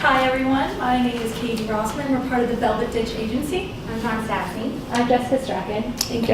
Hi everyone, my name is Katie Rossman. We're part of the Velvet Ditch Agency. I'm Tom Staffney. I'm Jessica Strachan. Thank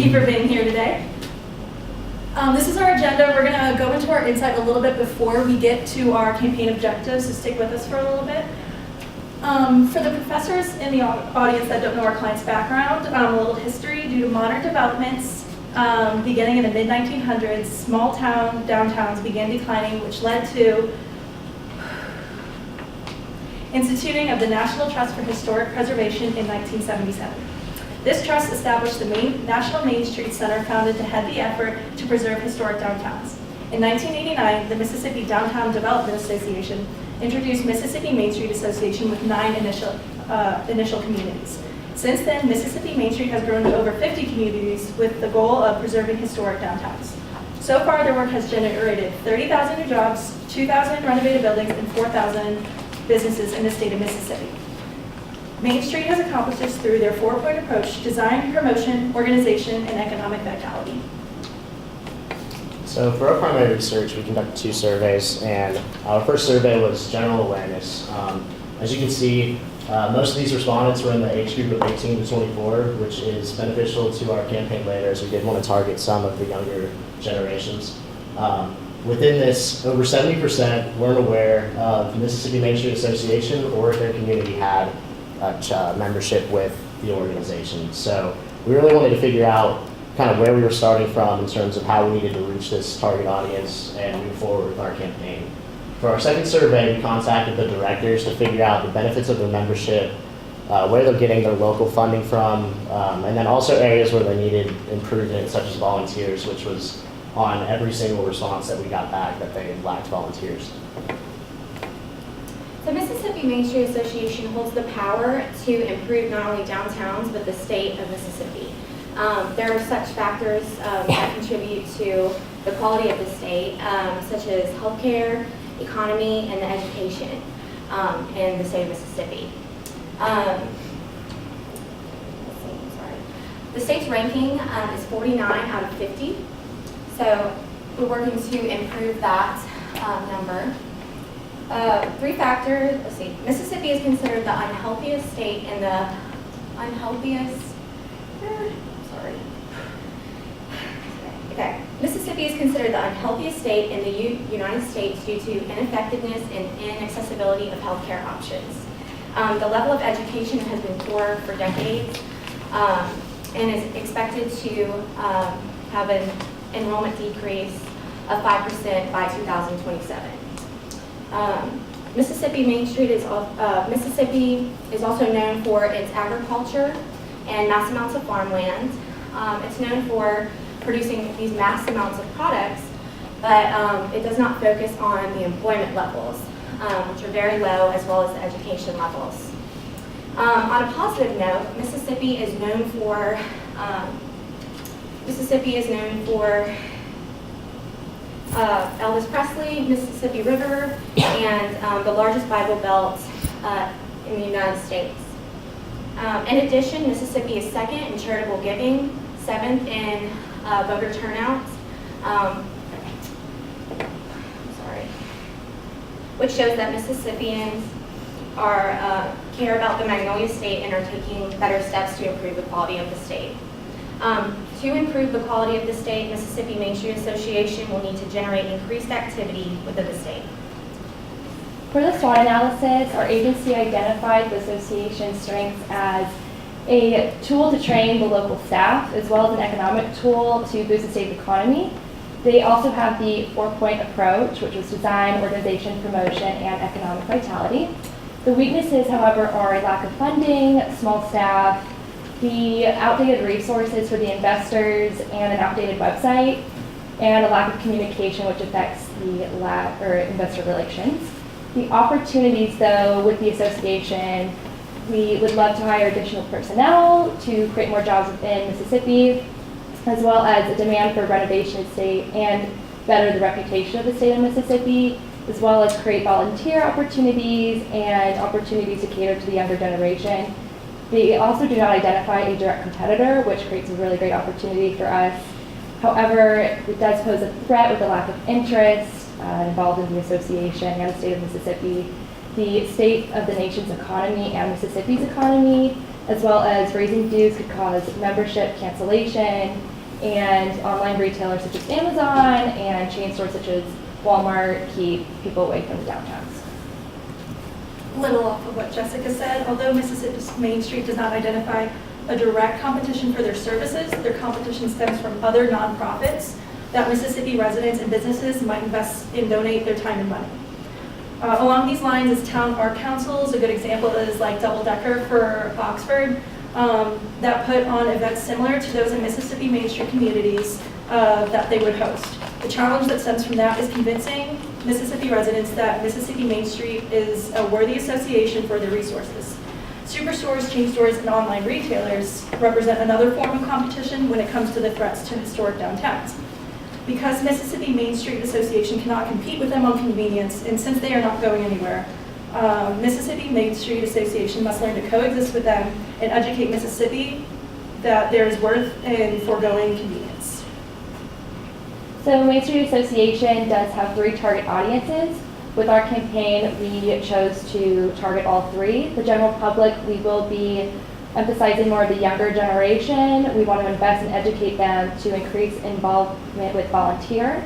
you for being here today. This is our agenda. We're going to go into our insight a little bit before we get to our campaign objectives, so stick with us for a little bit. For the professors in the audience that don't know our client's background, a little history. Due to modern developments, beginning in the mid-1900s, small town downtowns began declining, which led to instituting of the National Trust for Historic Preservation in 1977. This trust established the National Main Street Center, founded to head the effort to preserve historic downtowns. In 1989, the Mississippi Downtown Development Association introduced Mississippi Main Street Association with 9 initial communities. Since then, Mississippi Main Street has grown to over 50 communities with the goal of preserving historic downtowns. So far, their work has generated 30,000 new jobs, 2,000 renovated buildings, and 4,000 businesses in the state of Mississippi. Main Street has accomplished this through their 4-point approach: design, promotion, organization, and economic vitality. So for our primary research, we conducted 2 surveys, and our first survey was general awareness. As you can see, most of these respondents were in the age group of 18 to 24, which is beneficial to our campaign later, as we did want to target some of the younger generations. Within this, over 70% weren't aware of the Mississippi Main Street Association or if their community had membership with the organization. So we really wanted to figure out kind of where we were starting from in terms of how we needed to reach this target audience and move forward with our campaign. For our second survey, we contacted the directors to figure out the benefits of their membership, where they're getting their local funding from, and then also areas where they needed improvement, such as volunteers, which was on every single response that we got back that they lacked volunteers. The Mississippi Main Street Association holds the power to improve not only downtowns, but the state of Mississippi. There are such factors that contribute to the quality of the state, such as healthcare, economy, and the education in the state of Mississippi. The state's ranking is 49 out of 50. So we're working to improve that number. 3 factors, let's see. Mississippi is considered the unhealthiest state in the Mississippi is considered the unhealthiest state in the United States due to ineffectiveness and inaccessibility of healthcare options. The level of education has been poor for decades and is expected to have an enrollment decrease of 5% by 2027. Mississippi Main Street is also known for its agriculture and mass amounts of farmland. It's known for producing these mass amounts of products, but it does not focus on the employment levels, which are very low, as well as the education levels. On a positive note, Mississippi is known for Elvis Presley, Mississippi River, and the largest Bible Belt in the United States. In addition, Mississippi is 2nd in charitable giving, 7th in voter turnout, which shows that Mississippians care about the Magnolia State and are taking better steps to improve the quality of the state. To improve the quality of the state, Mississippi Main Street Association will need to generate increased activity within the state. For the SWOT analysis, our agency identified the association's strengths as a tool to train the local staff, as well as an economic tool to boost the state's economy. They also have the 4-point approach, which was design, organization, promotion, and economic vitality. The weaknesses, however, are a lack of funding, small staff, the outdated resources for the investors, and an outdated website, and a lack of communication, which affects the investor relations. The opportunities, though, with the association, we would love to hire additional personnel to create more jobs within Mississippi, as well as a demand for renovation of the state and better the reputation of the state of Mississippi, as well as create volunteer opportunities and opportunities to cater to the younger generation. They also do not identify a direct competitor, which creates a really great opportunity for us. However, it does pose a threat with a lack of interest involved in the association and the state of Mississippi, the state of the nation's economy and Mississippi's economy, as well as raising dues could cause membership cancellation, and online retailers such as Amazon and chain stores such as Walmart keep people away from the downtowns. A little off of what Jessica said, although Mississippi's Main Street does not identify a direct competition for their services, their competition stems from other nonprofits that Mississippi residents and businesses might invest and donate their time and money. Along these lines is town art councils. A good example is like Double Decker for Oxford that put on events similar to those in Mississippi Main Street communities that they would host. The challenge that stems from that is convincing Mississippi residents that Mississippi Main Street is a worthy association for their resources. Superstores, chain stores, and online retailers represent another form of competition when it comes to the threats to historic downtowns. Because Mississippi Main Street Association cannot compete with them on convenience, and since they are not going anywhere, Mississippi Main Street Association must learn to coexist with them and educate Mississippi that there is worth in foregoing convenience. So Main Street Association does have 3 target audiences. With our campaign, we chose to target all 3. The general public, we will be emphasizing more of the younger generation. We want to invest and educate them to increase involvement with volunteering.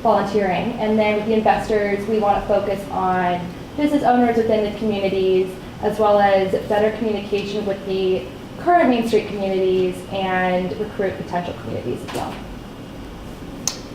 And then with the investors, we want to focus on business owners within the communities, as well as better communication with the current Main Street communities and recruit potential communities as well.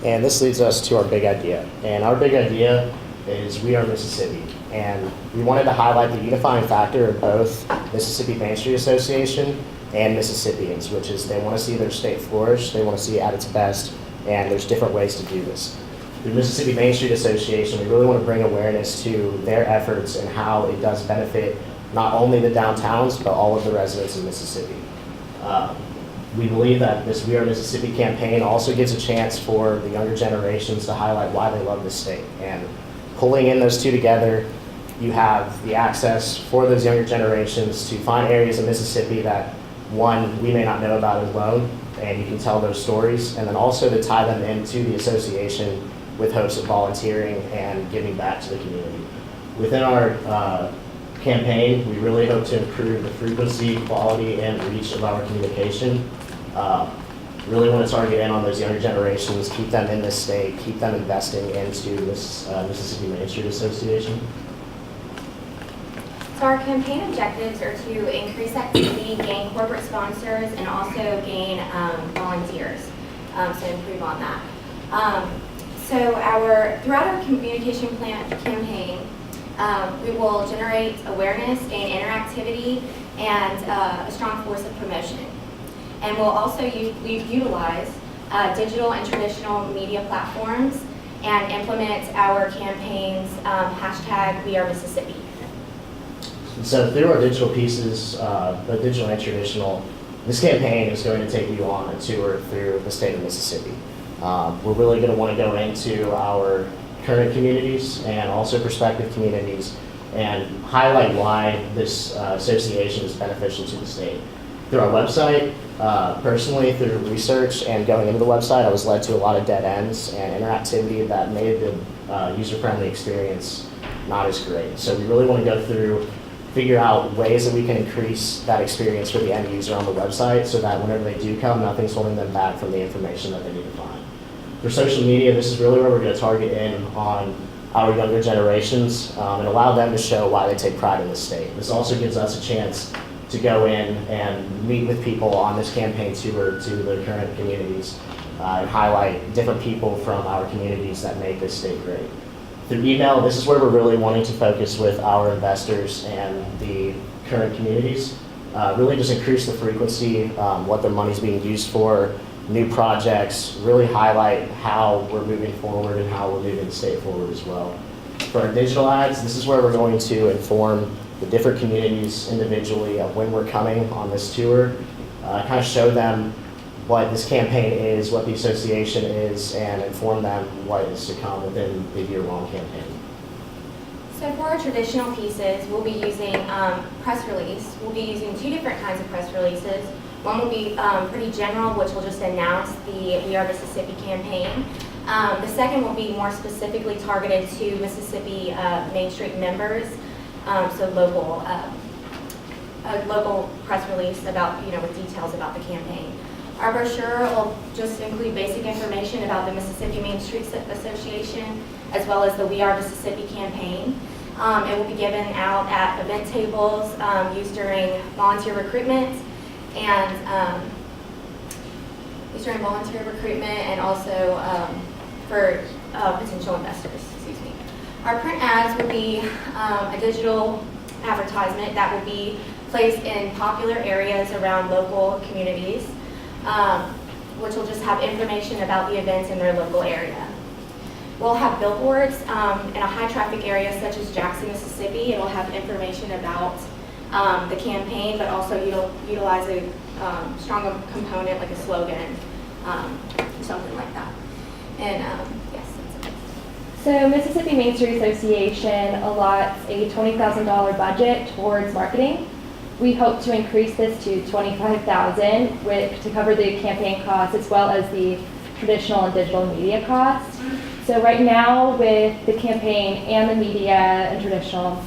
And this leads us to our big idea. And our big idea is we are Mississippi. And we wanted to highlight the unifying factor of both Mississippi Main Street Association and Mississippians, which is they want to see their state flourish, they want to see it at its best, and there's different ways to do this. Through Mississippi Main Street Association, we really want to bring awareness to their efforts and how it does benefit not only the downtowns, but all of the residents of Mississippi. We believe that this We Are Mississippi campaign also gives a chance for the younger generations to highlight why they love this state. And pulling in those two together, you have the access for those younger generations to find areas in Mississippi that, one, we may not know about alone, and you can tell those stories, and then also to tie them into the association with hopes of volunteering and giving back to the community. Within our campaign, we really hope to improve the frequency, quality, and reach of our communication. Really want to target in on those younger generations, keep them in this state, keep them investing into this Mississippi Main Street Association. So our campaign objectives are to increase activity, gain corporate sponsors, and also gain volunteers, so improve on that. Throughout our communication campaign, we will generate awareness, gain interactivity, and a strong force of promotion. And we'll also utilize digital and traditional media platforms and implement our campaign's hashtag We Are Mississippi. So through our digital pieces, both digital and traditional, this campaign is going to take you on a tour through the state of Mississippi. We're really going to want to go into our current communities and also prospective communities and highlight why this association is beneficial to the state. Through our website, personally through research and going into the website, I was led to a lot of dead ends and interactivity that made the user-friendly experience not as great. So we really want to go through, figure out ways that we can increase that experience for the end user on the website so that whenever they do come, nothing's holding them back from the information that they need to find. For social media, this is really where we're going to target in on our younger generations and allow them to show why they take pride in the state. This also gives us a chance to go in and meet with people on this campaign tour to their current communities and highlight different people from our communities that make this state great. Through email, this is where we're really wanting to focus with our investors and the current communities. Really just increase the frequency, what their money's being used for, new projects, really highlight how we're moving forward and how we're moving the state forward as well. For our digital ads, this is where we're going to inform the different communities individually of when we're coming on this tour, kind of show them what this campaign is, what the association is, and inform them what is to come within the year-long campaign. So for our traditional pieces, we'll be using press release. We'll be using 2 different kinds of press releases. One will be pretty general, which will just announce the We Are Mississippi campaign. The second will be more specifically targeted to Mississippi Main Street members, so local, a local press release about, with details about the campaign. Our brochure will just include basic information about the Mississippi Main Street Association, as well as the We Are Mississippi campaign. It will be given out at event tables used during volunteer recruitment and also for potential investors. Excuse me. Our print ads will be a digital advertisement that will be placed in popular areas around local communities, which will just have information about the events in their local area. We'll have billboards in a high traffic area such as Jackson, Mississippi. It'll have information about the campaign, but also utilize a strong component like a slogan, something like that. And yes, that's it. So Mississippi Main Street Association allots a $20,000 budget towards marketing. We hope to increase this to $25,000 to cover the campaign costs as well as the traditional and digital media costs. So right now with the campaign and the media and traditional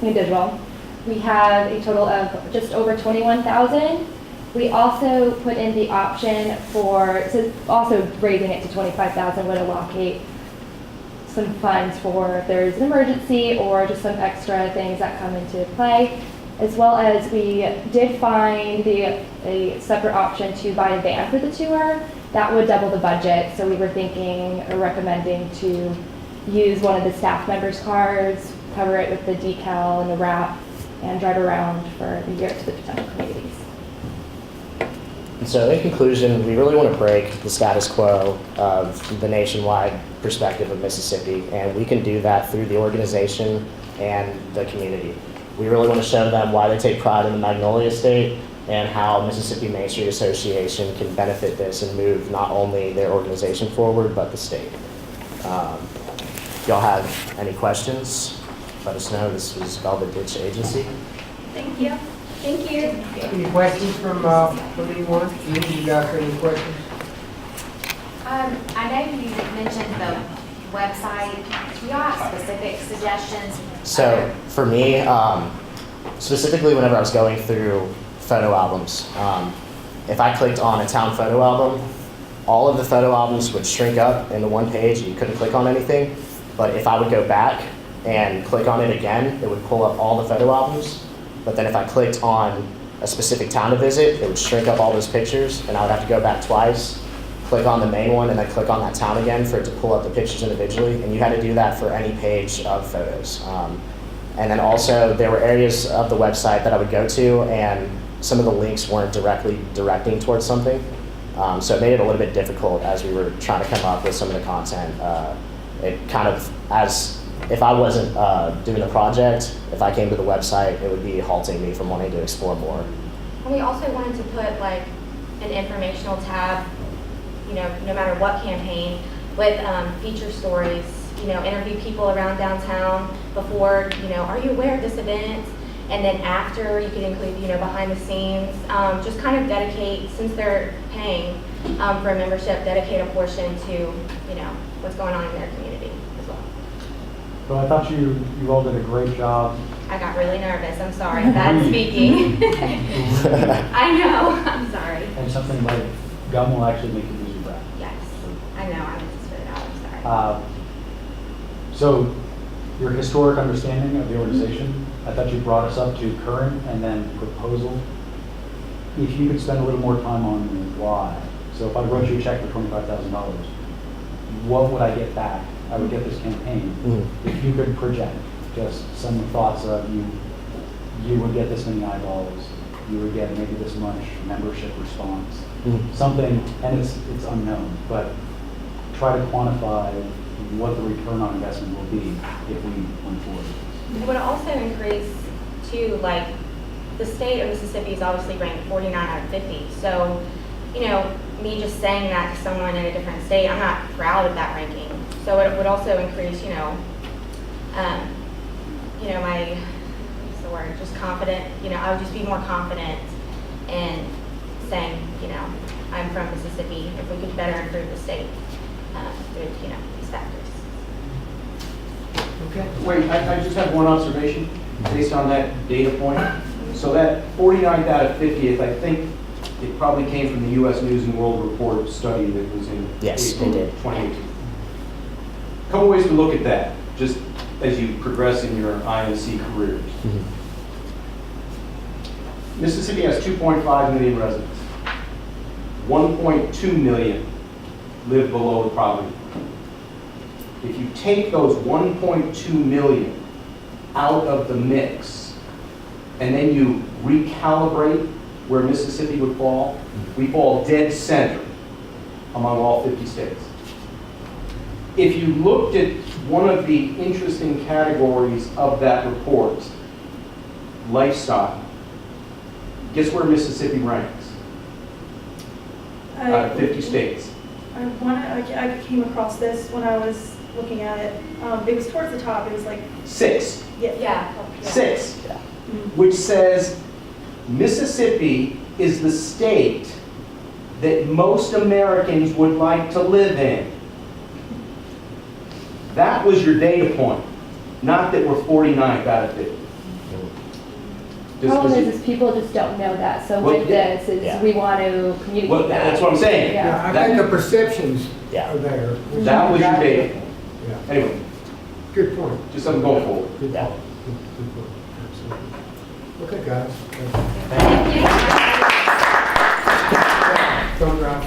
and digital, we have a total of just over $21,000. We also put in the option so also raising it to $25,000 would allocate some funds for if there's an emergency or just some extra things that come into play, as well as we did find a separate option to buy a van for the tour. That would double the budget, so we were thinking or recommending to use one of the staff members' cars, cover it with the decal and the wrap, and drive around for the year to the potential communities. And so in conclusion, we really want to break the status quo of the nationwide perspective of Mississippi, and we can do that through the organization and the community. We really want to show them why they take pride in the Magnolia State and how Mississippi Main Street Association can benefit this and move not only their organization forward, but the state. If y'all have any questions, let us know. This was Velvet Ditch Agency. Thank you. Thank you. Any questions from anyone? You guys have any questions? I know you mentioned the website. Do you have specific suggestions? So for me, specifically whenever I was going through photo albums, if I clicked on a town photo album, all of the photo albums would shrink up into one page and you couldn't click on anything. But if I would go back and click on it again, it would pull up all the photo albums. But then if I clicked on a specific town to visit, it would shrink up all those pictures and I would have to go back twice, click on the main one, and then click on that town again for it to pull up the pictures individually. And you had to do that for any page of photos. And then also there were areas of the website that I would go to and some of the links weren't directly directing towards something. So it made it a little bit difficult as we were trying to come up with some of the content. It kind of, as if I wasn't doing the project, if I came to the website, it would be halting me from wanting to explore more. And we also wanted to put like an informational tab, no matter what campaign, with feature stories, interview people around downtown before, are you aware of this event? And then after, you could include, behind the scenes, just kind of dedicate, since they're paying for a membership, dedicate a portion to, what's going on in their community as well. So I thought you all did a great job. I got really nervous, I'm sorry, bad speaking. I know, I'm sorry. And something like gum will actually make you lose your breath. Yes, I know, I meant to spit it out, I'm sorry. So your historic understanding of the organization, I thought you brought us up to current and then proposal. If you could spend a little more time on why. So if I wrote you a check for $25,000, what would I get back? I would get this campaign. Mm-hmm. If you could project just some thoughts of you would get this many eyeballs, you would get maybe this much membership response, something, and it's unknown, but try to quantify what the return on investment will be if we went forward. It would also increase too, like, the state of Mississippi is obviously ranked 49 out of 50. So, me just saying that to someone in a different state, I'm not proud of that ranking. So it would also increase, my, what's the word, just confident, I would just be more confident in saying, I'm from Mississippi, if we could better improve the state. these factors. Okay. Wait, I just have one observation based on that data point. So that 49th out of 50th, I think it probably came from the U.S. News and World Report study that was in Yes, April it did. 2018. Couple ways to look at that, just as you progress in your IMC careers. Mississippi has 2.5 million residents. 1.2 million live below the poverty line. If you take those 1.2 million out of the mix, and then you recalibrate where Mississippi would fall, we fall dead center among all 50 states. If you looked at one of the interesting categories of that report, lifestyle, guess where Mississippi ranks out of 50 states? I came across this when I was looking at it. It was towards the top. It was like, Six. Yeah. Six, which says Mississippi is the state that most Americans would like to live in. That was your data point, not that we're 49th out of 50. Just Problem 'cause is people just don't know that, so Well, with yeah. this, is Yeah. we want to communicate Well, that. that's what I'm saying. Yeah. Yeah, I That- think the perceptions Yeah. are there. That was your data. Yeah, Anyway, good point. just something going forward. Good Yeah. point. Good point. Absolutely. Okay, guys. Thank you. Photograph.